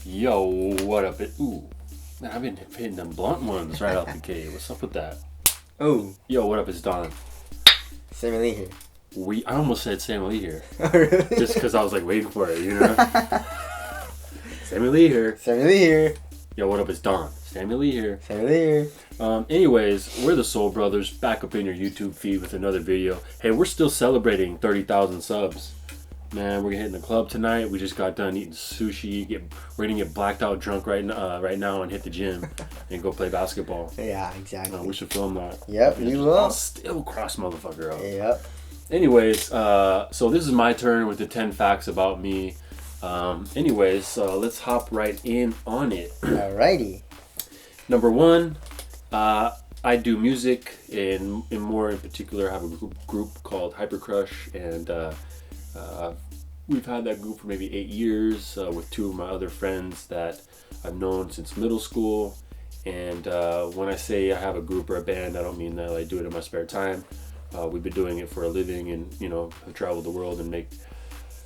Yo, what up? Ooh, man, I've been hitting them blunt ones right out the gate. What's up with that? Oh. Yo, what up? It's Don. Sammy Lee here. I almost said Sammy Lee here. Oh, really? Just because I was like waiting for it, you know? Sammy Lee here. Sammy Lee here. Yo, what up? It's Don. Sammy Lee here. Sammy Lee here. Anyways, we're the Soul Brothers, back up in your YouTube feed with another video. Hey, we're still celebrating 30,000 subs. Man, we're hitting the club tonight. We just got done eating sushi. We're gonna get blacked out drunk right now and hit the gym and go play basketball. Yeah, exactly. We should film that. Yep, you will. I'll still cross motherfucker out. Yep. Anyways, so this is my turn with the 10 facts about me. Let's hop right in on it. Alrighty. Number one, I do music, and more in particular, I have a group called Hyper Crush, and we've had that group for maybe 8 years with two of my other friends that I've known since middle school. And when I say I have a group or a band, I don't mean that I do it in my spare time. We've been doing it for a living, and have traveled the world and make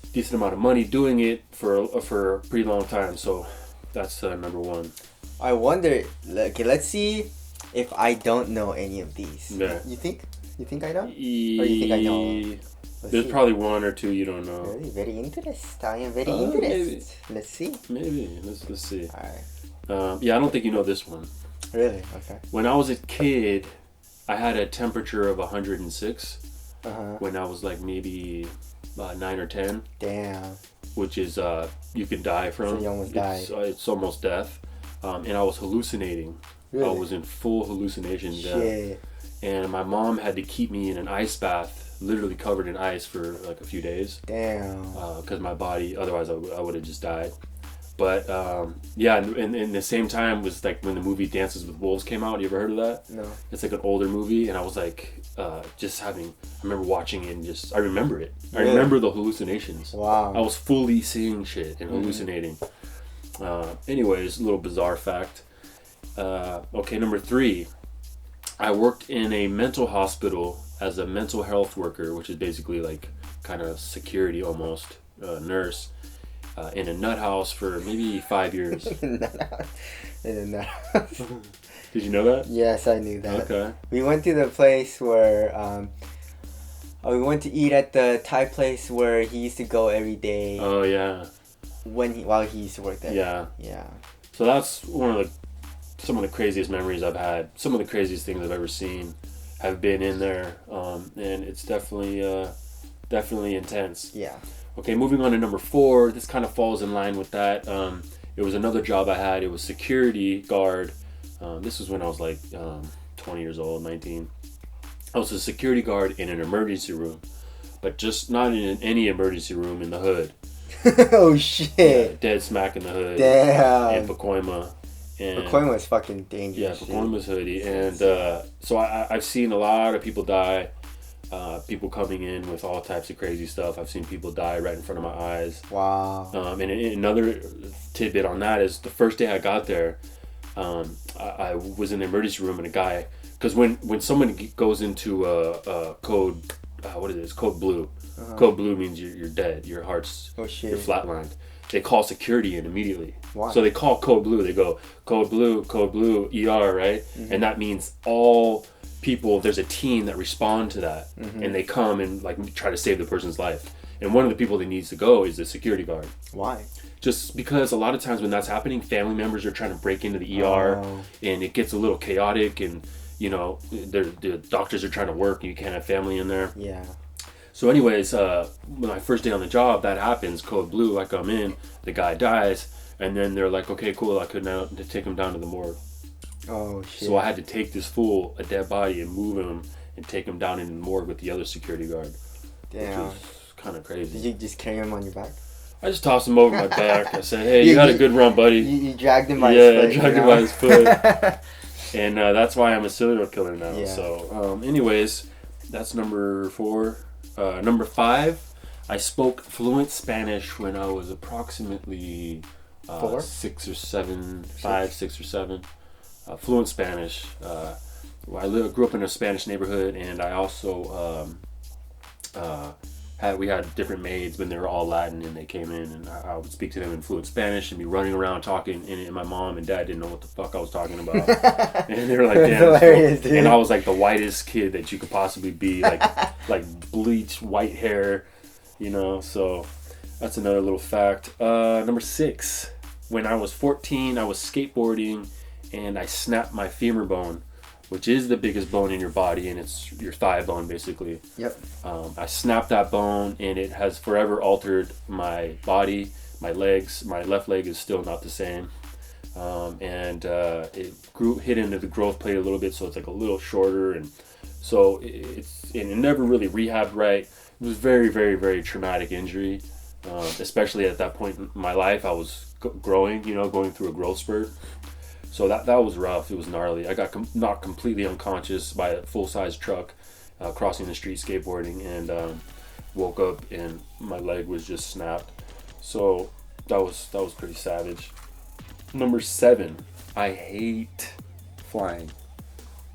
a decent amount of money doing it for a pretty long time. So that's number one. I wonder. Okay, let's see if I don't know any of these. Yeah. You think I don't? Or you think I know? There's probably one or two you don't know. Really? Very interested. I am very interested. Let's see. Maybe. Let's see. Alright. Yeah, I don't think you know this one. Really? Okay. When I was a kid, I had a temperature of 106. When I was like maybe 9 or 10. Damn. Which is you can die from. So you almost died. It's almost death. And I was hallucinating. Really? I was in full hallucination. Shit. And my mom had to keep me in an ice bath, literally covered in ice for like a few days. Damn. Because my body, otherwise I would have just died. But yeah, and the same time was like when the movie Dances with Wolves came out. You ever heard of that? No. It's like an older movie, and I was like, I remember watching it and I remember it. I remember the hallucinations. Wow. I was fully seeing shit and hallucinating. Anyways, a little bizarre fact. Okay, number 3. I worked in a mental hospital as a mental health worker, which is basically like kind of security almost, nurse, in a nut house for maybe 5 years. In a nut house. Did you know that? Yes, I knew that. Okay. We went to the place where we went to eat at the Thai place where he used to go every day. Oh yeah. While he used to work there. Yeah. Yeah. So that's some of the craziest memories I've had. Some of the craziest things I've ever seen have been in there, and it's definitely intense. Yeah. Okay, moving on to number 4. This kind of falls in line with that. It was another job I had. It was security guard. This was when I was like 20 years old, 19. I was a security guard in an emergency room, but just not in any emergency room, in the hood. Oh shit! Yeah, dead smack in the hood. Damn. In Pacoima. Pacoima is fucking dangerous. Yeah, Pacoima's hoodie, and so I've seen a lot of people die. People coming in with all types of crazy stuff. I've seen people die right in front of my eyes. Wow. And another tidbit on that is the first day I got there, I was in the emergency room, and a guy, because when someone goes into a code, what is it? It's code blue. Code blue means you're dead. Your heart's you're flatlined. They call security in immediately. Why? So they call code blue. They go code blue, ER, right? Mm-hmm. And that means all people. There's a team that respond to that, and they come and like try to save the person's life. And one of the people that needs to go is the security guard. Why? Just because a lot of times when that's happening, family members are trying to break into the ER, and it gets a little chaotic, and the doctors are trying to work, and you can't have family in there. Yeah. So anyways, my first day on the job, that happens, code blue, I come in, the guy dies, and then they're like, okay, cool, I could now take him down to the morgue. Oh, shit. So I had to take this fool, a dead body, and move him and take him down in the morgue with the other security guard. Damn. Which was kind of crazy. Did you just carry him on your back? I just tossed him over my back. I said, hey, you had a good run, buddy. You dragged him by his foot. Yeah, I dragged him by his foot. And that's why I'm a serial killer now. Yeah. So anyways, that's number 4. Number 5, I spoke fluent Spanish when I was approximately 6 or 7. Fluent Spanish. I grew up in a Spanish neighborhood, and I also we had different maids, but they were all Latin, and they came in, and I would speak to them in fluent Spanish and be running around talking, and my mom and dad didn't know what the fuck I was talking about. And they were like, damn, hilarious, dude. And I was like the whitest kid that you could possibly be, like bleached white hair, you know. So that's another little fact. Number 6, when I was 14, I was skateboarding, and I snapped my femur bone, which is the biggest bone in your body, and it's your thigh bone, basically. Yep. I snapped that bone, and it has forever altered my body, my legs. My left leg is still not the same. It hit into the growth plate a little bit, so it's like a little shorter, and so it never really rehabbed right. It was very, very, very traumatic injury, especially at that point in my life. I was growing, going through a growth spurt. So that was rough. It was gnarly. I got knocked completely unconscious by a full-size truck crossing the street skateboarding, and woke up and my leg was just snapped. So that was pretty savage. Number 7, I hate flying.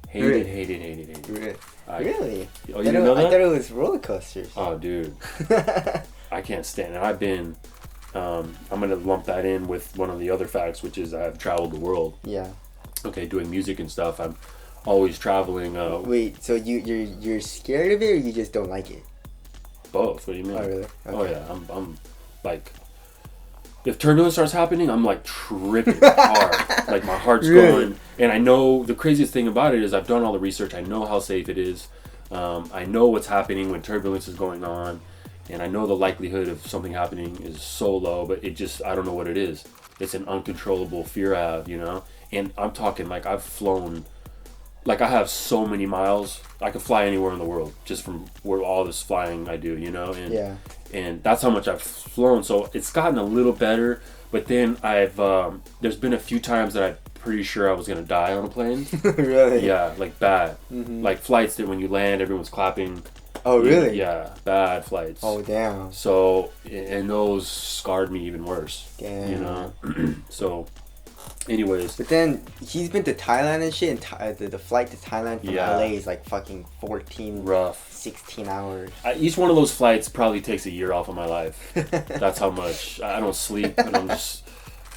Hate it. Really? Oh, you didn't know that? I thought it was roller coasters. Oh, dude. I can't stand it. I'm going to lump that in with one of the other facts, which is I've traveled the world. Yeah. Okay, doing music and stuff. I'm always traveling. Wait, so you're scared of it, or you just don't like it? Both. What do you mean? Oh, really? Okay. Oh, yeah. I'm like, if turbulence starts happening, I'm like tripping hard. Like my heart's going. And I know the craziest thing about it is I've done all the research. I know how safe it is. I know what's happening when turbulence is going on. And I know the likelihood of something happening is so low, but I don't know what it is. It's an uncontrollable fear I have, And I'm talking like I've flown, like I have so many miles. I could fly anywhere in the world just from where all this flying I do, And, and that's how much I've flown. So it's gotten a little better, but then there's been a few times that I'm pretty sure I was going to die on a plane. Really? Yeah, like bad. Mm-hmm. Like flights that when you land, everyone's clapping. Oh, really? Yeah, bad flights. Oh, damn. So, and those scarred me even worse. Damn. So, anyways. But then, he's been to Thailand and shit, and the flight to Thailand from LA is like fucking 16 hours. Each one of those flights probably takes a year off of my life. That's how much. I don't sleep, and I'm just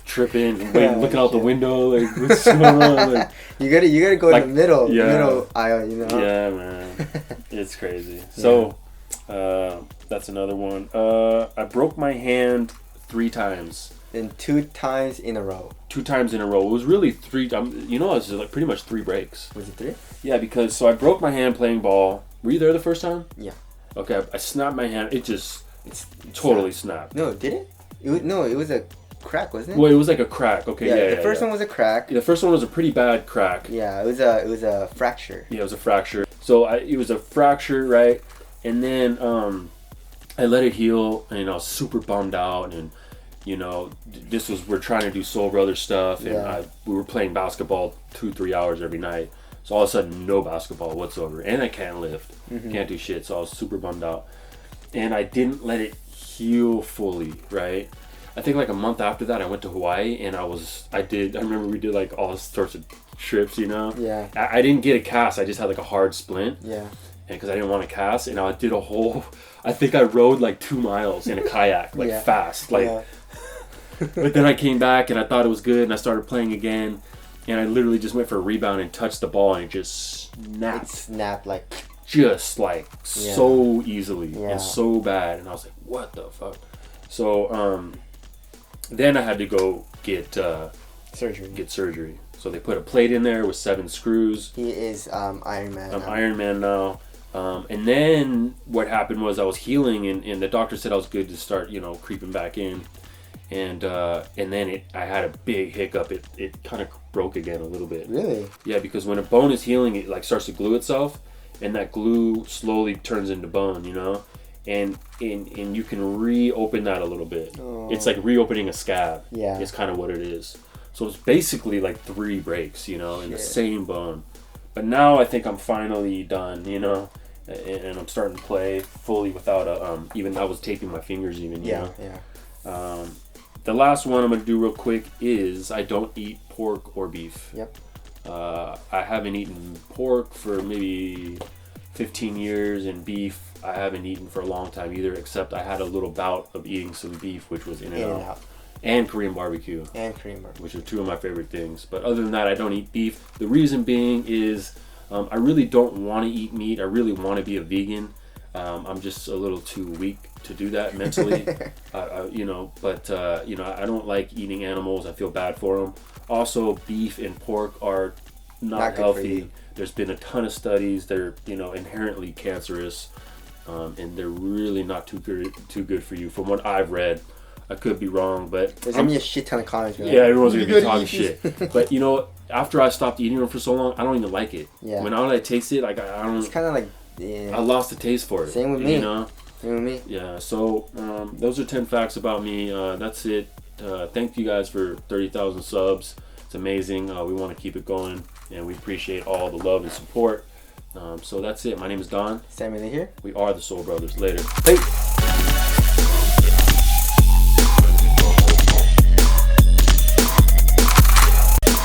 tripping and looking out the window, like, what's going on? Like, you gotta go in the middle aisle, Yeah, man. It's crazy. So, that's another one. I broke my hand 3 times. And 2 times in a row. 2 times in a row. It was really 3. It was like pretty much 3 breaks. Was it 3? Yeah, because I broke my hand playing ball. Were you there the first time? Yeah. Okay, I snapped my hand. It's totally snapped. No, did it? It was a crack, wasn't it? Well, it was like a crack. Okay, the first one was a crack. The first one was a pretty bad crack. Yeah, it was a fracture. Yeah, it was a fracture. So it was a fracture, right? And then I let it heal, and I was super bummed out, and we're trying to do Soul Brothers stuff, and we were playing basketball 2-3 hours every night. So all of a sudden, no basketball whatsoever, and I can't lift, can't do shit. So I was super bummed out, and I didn't let it heal fully, right? I think like a month after that, I went to Hawaii, and I remember we did like all sorts of trips, Yeah. I didn't get a cast. I just had like a hard splint. Yeah. And because I didn't want to cast, and I did I think I rode like 2 miles in a kayak, like fast, like. Yeah. But then I came back, and I thought it was good, and I started playing again, and I literally just went for a rebound and touched the ball, and it just snapped. It snapped like. Just like so easily and so bad, and I was like, "What the fuck?" So then I had to go get surgery. So they put a plate in there with 7 screws. He is Iron Man. I'm Iron Man now. And then what happened was I was healing, and the doctor said I was good to start, creeping back in. And then I had a big hiccup. It kind of broke again a little bit. Really? Yeah, because when a bone is healing, it like starts to glue itself, and that glue slowly turns into bone, and you can reopen that a little bit. Oh. It's like reopening a scab. Yeah. It's kind of what it is. So it's basically like 3 breaks, in the same bone. But now I think I'm finally done, and I'm starting to play fully without even I was taping my fingers even, Yeah. The last one I'm going to do real quick is I don't eat pork or beef. Yep. I haven't eaten pork for maybe 15 years, and beef I haven't eaten for a long time either, except I had a little bout of eating some beef, which was In-N-Out. And Korean barbecue. Which are two of my favorite things. But other than that, I don't eat beef. The reason being is I really don't want to eat meat. I really want to be a vegan. I'm just a little too weak to do that mentally. I don't like eating animals. I feel bad for them. Also, beef and pork are not healthy. There's been a ton of studies. They're inherently cancerous, and they're really not too good for you. From what I've read, I could be wrong, but there's gonna be a shit ton of comments. Yeah, everyone's gonna be talking shit. But after I stopped eating them for so long, I don't even like it. Yeah. When I taste it, like I don't. It's kind of like. Yeah. I lost the taste for it. Same with me. Same with me. Yeah. So those are 10 facts about me. That's it. Thank you guys for 30,000 subs. It's amazing. We want to keep it going, and we appreciate all the love and support. So that's it. My name is Don. Sammy here. We are the Soul Brothers. Later. Hey.